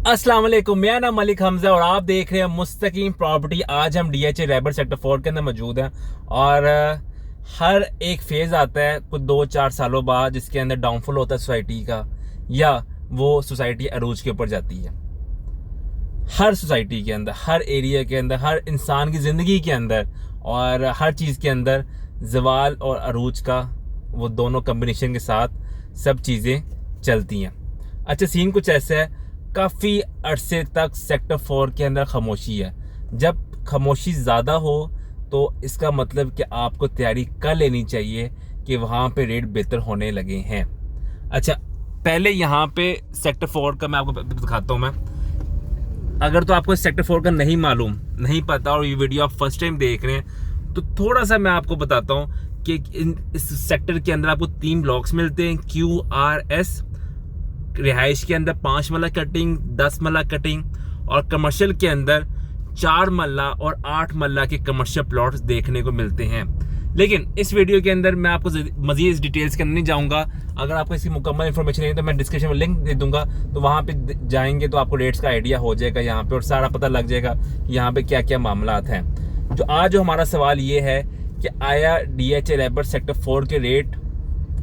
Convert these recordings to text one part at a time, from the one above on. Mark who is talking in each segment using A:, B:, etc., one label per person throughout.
A: अस्सलाम वालेकुम, मेरा नाम मलिक हमजा और आप देख रहे हैं मुस्तकीम प्रॉपर्टी। आज हम डीएचए रैबर सेक्टर 4 के अंदर मौजूद हैं और हर एक फेज़ आता है कुछ 2-4 सालों बाद जिसके अंदर डाउनफॉल होता है सोसाइटी का, या वो सोसाइटी अरूज के ऊपर जाती है। हर सोसाइटी के अंदर, हर एरिया के अंदर, हर इंसान की ज़िंदगी के अंदर और हर चीज़ के अंदर ज़वाल और अरूज का वो दोनों कम्बिनेशन के साथ सब चीज़ें चलती हैं। अच्छा, सीन कुछ ऐसा है, काफ़ी अरसे तक सेक्टर 4 के अंदर खामोशी है। जब खामोशी ज़्यादा हो तो इसका मतलब कि आपको तैयारी कर लेनी चाहिए कि वहाँ पे रेट बेहतर होने लगे हैं। अच्छा, पहले यहाँ पे सेक्टर 4 का मैं आपको दिखाता हूँ। मैं अगर तो आपको सेक्टर 4 का नहीं मालूम, नहीं पता और ये वीडियो आप फर्स्ट टाइम देख रहे हैं तो थोड़ा सा मैं आपको बताता हूँ कि इस सेक्टर के अंदर आपको 3 ब्लॉक्स मिलते हैं। QRS रिहाइश के अंदर 5 मरला कटिंग, 10 मरला कटिंग और कमर्शियल के अंदर 4 मरला और 8 मरला के कमर्शियल प्लॉट्स देखने को मिलते हैं। लेकिन इस वीडियो के अंदर मैं आपको मज़ीद इस डिटेल्स के अंदर नहीं जाऊंगा। अगर आपको इसकी मुकम्मल इन्फॉर्मेशन नहीं है तो मैं डिस्क्रिप्शन में लिंक दे दूंगा, तो वहाँ पे जाएंगे तो आपको रेट्स का आइडिया हो जाएगा यहाँ पे और सारा पता लग जाएगा कि यहाँ पे क्या क्या मामला हैं। जो आज हमारा सवाल ये है कि आया डीएचए रैबर सेक्टर 4 के रेट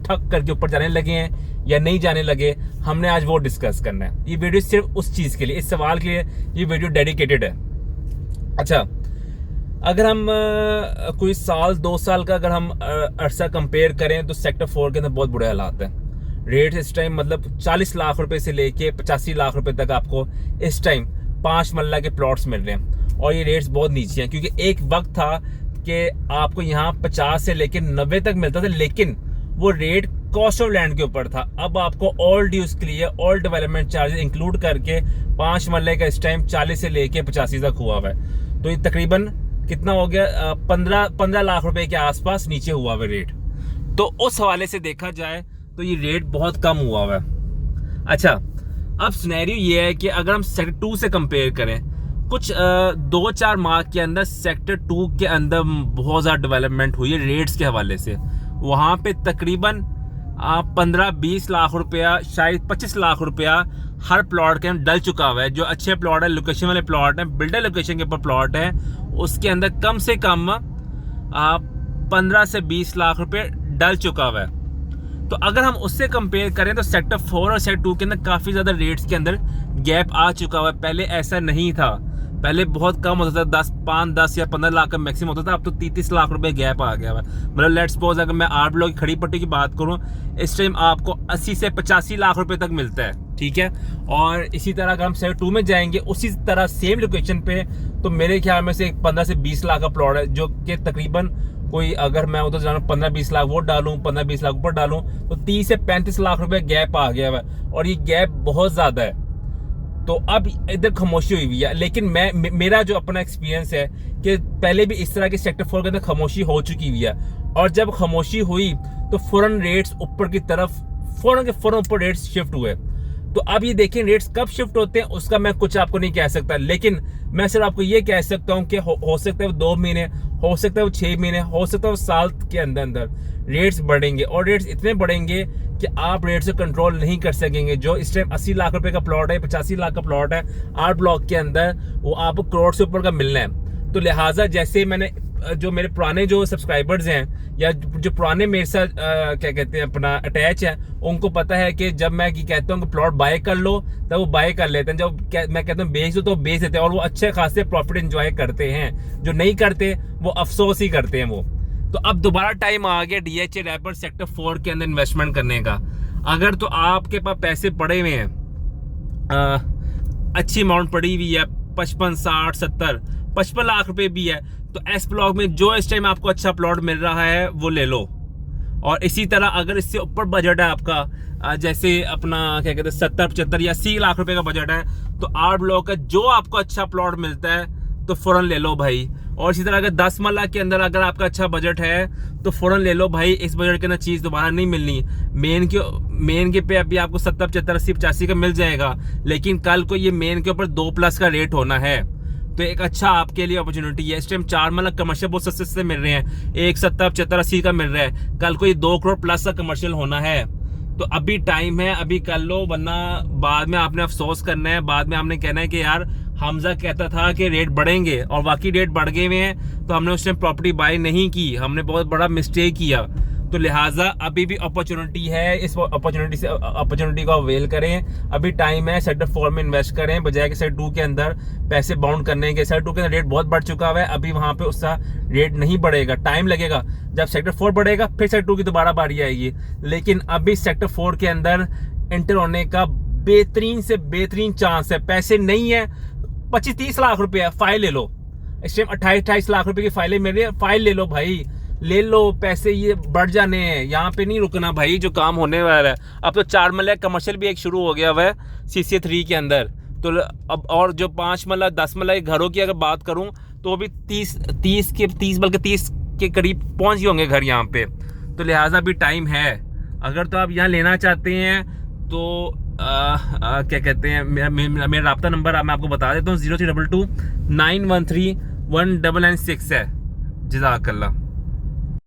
A: ठक करके ऊपर जाने लगे हैं या नहीं जाने लगे, हमने आज वो डिस्कस करना है। ये वीडियो सिर्फ उस चीज़ के लिए, इस सवाल के लिए ये वीडियो डेडिकेटेड है। अच्छा, अगर हम कोई साल 2 साल का अगर हम अरसा कंपेयर करें तो सेक्टर 4 के अंदर बहुत बुरे हालात हैं। रेट इस टाइम मतलब 40 लाख रुपए से लेके 85 लाख रुपए तक आपको इस टाइम 5 मरला के प्लॉट्स मिल रहे हैं और ये रेट्स बहुत नीचे हैं, क्योंकि एक वक्त था कि आपको यहाँ 50 से लेके 90 तक मिलता था, लेकिन वो रेट कॉस्ट ऑफ लैंड के ऊपर था। अब आपको ऑल ड्यूज के लिए ऑल डेवलपमेंट चार्जेस इंक्लूड करके 5 मरले का इस टाइम 40 से लेके 85 तक हुआ हुआ है। तो ये तकरीबन कितना हो गया, 15 लाख रुपए के आसपास नीचे हुआ हुआ रेट। तो उस हवाले से देखा जाए तो ये रेट बहुत कम हुआ हुआ है। अच्छा, अब सिनेरियो ये है कि अगर हम सेक्टर 2 से कंपेयर करें, कुछ 2-4 माह के अंदर सेक्टर 2 के अंदर बहुत ज़्यादा डेवलपमेंट हुई है रेट्स के हवाले से। वहाँ पे तकरीबन 15-20 लाख रुपया, शायद 25 लाख रुपया हर प्लॉट के अंदर डल चुका हुआ है। जो अच्छे प्लॉट है, लोकेशन वाले प्लॉट है, बिल्डर लोकेशन के ऊपर प्लॉट है, उसके अंदर कम से कम 15 से 20 लाख रुपये डल चुका हुआ है। तो अगर हम उससे कंपेयर करें तो सेक्टर 4 और सेक्टर 2 के अंदर काफ़ी ज़्यादा रेट्स के अंदर गैप आ चुका हुआ है। पहले ऐसा नहीं था, पहले बहुत कम होता था, 10 या 15 लाख का मैक्सिमम होता था। अब तो 30 लाख रुपए गैप आ गया है। मतलब लेट्स सपोज अगर मैं 8 ब्लॉक की खड़ी पट्टी की बात करूं, इस टाइम आपको 80 से 85 लाख रुपए तक मिलता है, ठीक है। और इसी तरह अगर हम सेक्टर 2 में जाएंगे उसी तरह सेम लोकेशन पे, तो मेरे ख्याल में से 15 से 20 लाख का प्लॉट है, जो कि तकरीबन कोई अगर मैं उधर जाना 15-20 लाख वो डालूं, 15-20 लाख ऊपर डालूं, तो 30 से 35 लाख रुपए गैप आ गया है और ये गैप बहुत ज़्यादा है। तो अब इधर खामोशी हुई हुई है। लेकिन मेरा जो अपना एक्सपीरियंस है कि पहले भी इस तरह के सेक्टर 4 के अंदर खामोशी हो चुकी हुई है और जब खामोशी हुई तो फौरन रेट्स ऊपर की तरफ फौरन ऊपर रेट्स शिफ्ट हुए। तो अब ये देखें रेट्स कब शिफ्ट होते हैं उसका मैं कुछ आपको नहीं कह सकता, लेकिन मैं सिर्फ आपको ये कह सकता हूँ कि हो सकता है वो 2 महीने, हो सकता है वो 6 महीने, हो सकता है वो साल के अंदर रेट्स बढ़ेंगे और रेट्स इतने बढ़ेंगे कि आप रेट से कंट्रोल नहीं कर सकेंगे। जो इस टाइम 80 लाख रुपए का प्लॉट है, 85 लाख का प्लॉट है 8 ब्लॉक के अंदर, वो आपको करोड़ से ऊपर का मिलना है। तो लिहाजा जैसे मैंने जो मेरे पुराने जो सब्सक्राइबर्स हैं या जो पुराने मेरे साथ क्या कहते हैं अपना अटैच है, उनको पता है कि जब मैं कहता हूँ कि प्लॉट बाय कर लो तब वो बाय कर लेते हैं, जब मैं कहता हूँ बेच दो तो बेच देते हैं और वो अच्छे खासे प्रॉफिट एंजॉय करते हैं। जो नहीं करते वो अफसोस ही करते हैं वो। तो अब दोबारा टाइम आ गया डीएचए रैपर सेक्टर 4 के अंदर इन्वेस्टमेंट करने का। अगर तो आपके पास पैसे पड़े हुए हैं, अच्छी अमाउंट पड़ी हुई है, 55, 60, 70, 55 लाख रुपए भी है, तो एस ब्लॉक में जो इस टाइम आपको अच्छा प्लॉट मिल रहा है वो ले लो। और इसी तरह अगर इससे ऊपर बजट है आपका, जैसे अपना क्या कहते हैं 70, 75 या 80 लाख रुपए का बजट है, तो 8 ब्लॉक का जो आपको अच्छा प्लॉट मिलता है तो फौरन ले लो भाई। और इसी तरह अगर 10 मरला के अंदर अगर आपका अच्छा बजट है तो फौरन ले लो भाई। इस बजट के अंदर चीज़ दोबारा नहीं मिलनी। मेन के पे अभी आपको 70, 75, 80, 85 का मिल जाएगा, लेकिन कल को ये मेन के ऊपर 2+ का रेट होना है। तो एक अच्छा आपके लिए अपॉर्चुनिटी है। इस टाइम 4 मरला कमर्शियल बहुत सस्ते मिल रहे हैं, 1 70, 75, 80 का मिल रहा है। कल को ये 2 करोड़+ का कमर्शियल होना है। तो अभी टाइम है, अभी कर लो, वरना बाद में आपने अफसोस करना है। बाद में आपने कहना है कि यार हमजा कहता था कि रेट बढ़ेंगे और वाकई रेट बढ़ गए हुए हैं, तो हमने उस टाइम प्रॉपर्टी बाय नहीं की, हमने बहुत बड़ा मिस्टेक किया। तो लिहाजा अभी भी अपॉर्चुनिटी है, इस अपॉर्चुनिटी को अवेल करें। अभी टाइम है, सेक्टर 4 में इन्वेस्ट करें बजाय कि सेक्टर 2 के अंदर पैसे बाउंड करने के। सेक्टर 2 के अंदर रेट बहुत बढ़ चुका है, अभी वहां पे उसका रेट नहीं बढ़ेगा, टाइम लगेगा। जब सेक्टर 4 बढ़ेगा फिर सेक्टर 2 की दोबारा बारी आएगी, लेकिन अभी सेक्टर 4 के अंदर एंटर होने का बेहतरीन से बेहतरीन चांस है। पैसे नहीं है, 25-30 लाख रुपए फाइल ले लो, इस टाइम 28-28 लाख रुपए की फाइलें मेरे, फाइल ले लो भाई, ले लो, पैसे ये बढ़ जाने हैं, यहाँ पे नहीं रुकना भाई, जो काम होने वाला है। अब तो 4 मरला कमर्शियल भी एक शुरू हो गया हुआ है CCA 3 के अंदर, तो अब और जो 5 मरला 10 मरला घरों की अगर बात करूं तो अभी 30 बल्कि 30 के करीब पहुंच गए होंगे घर यहाँ पे। तो लिहाजा भी टाइम है, अगर तो आप यहाँ लेना चाहते हैं तो क्या कहते हैं, मेरा राब्ता नंबर मैं आपको बता देता हूँ, 0322 913 1996 है। जज़ाकल्लाह।